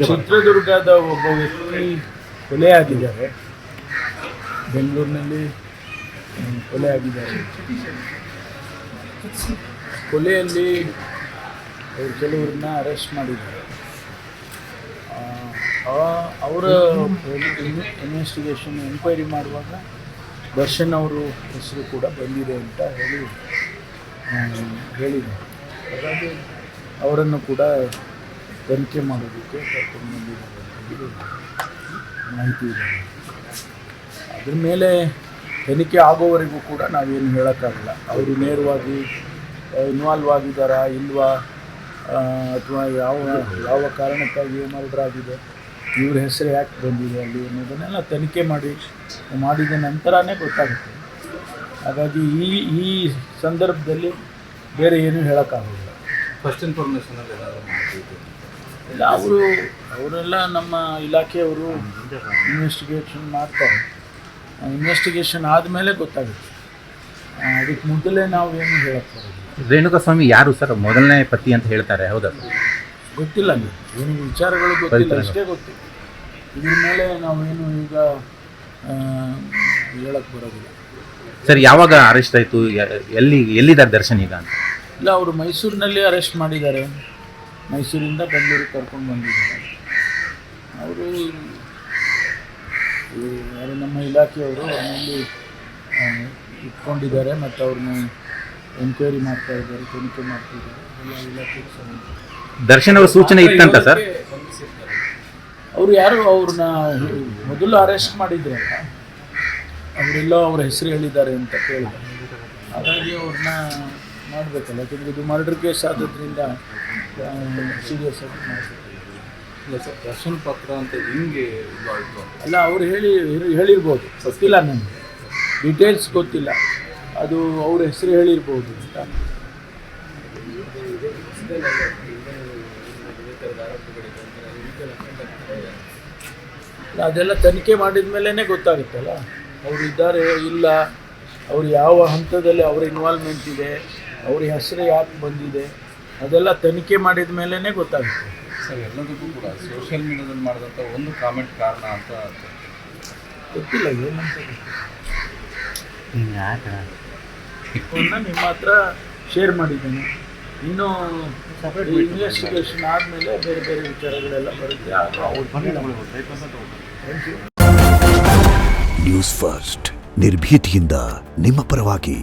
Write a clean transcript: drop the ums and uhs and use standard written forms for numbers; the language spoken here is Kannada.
ಚಿತ್ರದುರ್ಗದ ಒಬ್ಬ ವ್ಯಕ್ತಿ ಕೊಲೆ ಆಗಿದ್ದಾರೆ, ಬೆಂಗಳೂರಿನಲ್ಲಿ ಕೊಲೆ ಆಗಿದ್ದಾರೆ. ಕೊಲೆಯಲ್ಲಿ ಅವರು ಕೆಲವ್ರನ್ನ ಅರೆಸ್ಟ್ ಮಾಡಿದ್ದಾರೆ. ಅವರ ಇನ್ವೆಸ್ಟಿಗೇಷನ್ ಎಂಕ್ವೈರಿ ಮಾಡುವಾಗ ದರ್ಶನ್ ಅವರು ಹೆಸರು ಕೂಡ ಬಂದಿದೆ ಅಂತ ಹೇಳಿದ್ದಾರೆ. ಹಾಗಾಗಿ ಅವರನ್ನು ಕೂಡ ತನಿಖೆ ಮಾಡೋದಕ್ಕೆ ಕರ್ಕೊಂಡು ಬಂದಿದ್ದಾರೆ ಮಾಹಿತಿ ಇದೆ. ಅದ್ರ ಮೇಲೆ ತನಿಖೆ ಆಗೋವರೆಗೂ ಕೂಡ ನಾವೇನು ಹೇಳೋಕ್ಕಾಗಲ್ಲ. ಅವರು ನೇರವಾಗಿ ಇನ್ವಾಲ್ವ್ ಆಗಿದ್ದಾರಾ ಇಲ್ವಾ, ಅಥವಾ ಯಾವ ಕಾರಣಕ್ಕಾಗಿ ಮರ್ಡರ್ ಆಗಿದೆ, ಇವ್ರ ಹೆಸರು ಯಾಕೆ ಬಂದಿದೆ ಅಲ್ಲಿ ಅನ್ನೋದನ್ನೆಲ್ಲ ತನಿಖೆ ಮಾಡಿದ ನಂತರನೇ ಗೊತ್ತಾಗುತ್ತೆ. ಹಾಗಾಗಿ ಈ ಸಂದರ್ಭದಲ್ಲಿ ಬೇರೆ ಏನೂ ಹೇಳೋಕ್ಕಾಗೋದಿಲ್ಲ. ಫಸ್ಟ್ ಇನ್ಫಾರ್ಮೇಷನಲ್ಲಿ ಇಲ್ಲ, ಅವರೆಲ್ಲ ನಮ್ಮ ಇಲಾಖೆಯವರು ಇನ್ವೆಸ್ಟಿಗೇಷನ್ ಮಾಡ್ತಾರೆ. ಇನ್ವೆಸ್ಟಿಗೇಷನ್ ಆದಮೇಲೆ ಗೊತ್ತಾಗುತ್ತೆ. ಅದಕ್ಕೆ ಮೊದಲೇ ನಾವು ಏನು ಹೇಳಕ್ಕೆ ರೇಣುಕಾಸ್ವಾಮಿ ಯಾರು ಸರ್? ಮೊದಲನೇ ಪತಿ ಅಂತ ಹೇಳ್ತಾರೆ, ಹೌದಾ? ಗೊತ್ತಿಲ್ಲ, ಏನು ವಿಚಾರಗಳು ಗೊತ್ತಿಲ್ಲ, ಅಷ್ಟೇ ಗೊತ್ತಿಲ್ಲ. ಇದ್ರ ಮೇಲೆ ನಾವೇನು ಈಗ ಹೇಳಕ್ಕೆ ಬರೋದಿಲ್ಲ. ಸರ್, ಯಾವಾಗ ಅರೆಸ್ಟ್ ಆಯಿತು? ಎಲ್ಲಿದ್ದಾರೆ ದರ್ಶನ್ ಈಗ ಅಂತ? ಇಲ್ಲ, ಅವರು ಮೈಸೂರಿನಲ್ಲಿ ಅರೆಸ್ಟ್ ಮಾಡಿದ್ದಾರೆ. ಮೈಸೂರಿಂದ ಬೆಂಗಳೂರಿಗೆ ಕರ್ಕೊಂಡು ಬಂದಿದ್ದಾರೆ. ಅವರು ಯಾರು ನಮ್ಮ ಇಲಾಖೆಯವರು ಅವರಲ್ಲಿ ಇಟ್ಕೊಂಡಿದ್ದಾರೆ ಮತ್ತು ಅವ್ರನ್ನ ಎಂಕ್ವೈರಿ ಮಾಡ್ತಾ ಇದ್ದಾರೆ, ತನಿಖೆ ಮಾಡ್ತಿದ್ದಾರೆ. ಎಲ್ಲ ಇಲಾಖೆಗೆ ಸಂಬಂಧ. ದರ್ಶನ್ ಅವ್ರ ಸೂಚನೆ ಇತ್ತಂತ ಸರ್? ಅವರು ಯಾರು ಅವ್ರನ್ನ ಮೊದಲು ಅರೆಸ್ಟ್ ಮಾಡಿದ್ರಲ್ಲ, ಅವರೆಲ್ಲ ಅವ್ರ ಹೆಸರು ಹೇಳಿದ್ದಾರೆ ಅಂತ ಕೇಳಿದ್ದಾರೆ. ಹಾಗಾಗಿ ಅವ್ರನ್ನ ಮಾಡಬೇಕಲ್ಲ, ಯಾಕೆಂದರೆ ಇದು ಮರ್ಡರ್ ಕೇಸ್ ಆಗೋದ್ರಿಂದ ಸೀರಿಯಸ್ ಆಗಿ ಮಾಡಬೇಕು. ಇಲ್ಲ ಸರ್, ದರ್ಶನ್ ಪತ್ರ ಅಂತ ಹಿಂಗೆ ಇದಾಯಿತು ಅಲ್ಲ, ಅವ್ರು ಹೇಳಿರ್ಬೋದು, ಗೊತ್ತಿಲ್ಲ ನನಗೆ, ಡೀಟೇಲ್ಸ್ ಗೊತ್ತಿಲ್ಲ. ಅದು ಅವ್ರ ಹೆಸರು ಹೇಳಿರ್ಬೋದು ಅಂತ. ಅದೆಲ್ಲ ತನಿಖೆ ಮಾಡಿದ ಮೇಲೇ ಗೊತ್ತಾಗುತ್ತಲ್ಲ, ಅವರು ಇದ್ದಾರೆ ಇಲ್ಲ, ಅವ್ರು ಯಾವ ಹಂತದಲ್ಲಿ ಅವ್ರ ಇನ್ವಾಲ್ವ್ಮೆಂಟ್ ಇದೆ, ಅವ್ರ ಹೆಸರು ಯಾಕೆ ಬಂದಿದೆ, ಅದೆಲ್ಲ ತನಿಖೆ ಮಾಡಿದ ಮೇಲೇ ಗೊತ್ತಾಗುತ್ತೆ. ಸರ್, ಎಲ್ಲದಕ್ಕೂ ಕೂಡ ಸೋಷಿಯಲ್ ಮೀಡಿಯಾದಲ್ಲಿ ಮಾಡಿದಂಥ ಒಂದು ಕಾಮೆಂಟ್ ಕಾರಣ ಅಂತ ಗೊತ್ತಿಲ್ಲ ಏನಂತ. ನಿಮ್ಮ ಹತ್ರ ಶೇರ್ ಮಾಡಿದ್ದೇನೆ. ಇನ್ನೂ ಇನ್ವೆಸ್ಟಿಗೇಷನ್ ಆದಮೇಲೆ ಬೇರೆ ಬೇರೆ ವಿಚಾರಗಳೆಲ್ಲ ಬರುತ್ತೆ. ನ್ಯೂಸ್ ಫಸ್ಟ್, ನಿರ್ಭೀತಿಯಿಂದ ನಿಮ್ಮ ಪರವಾಗಿ.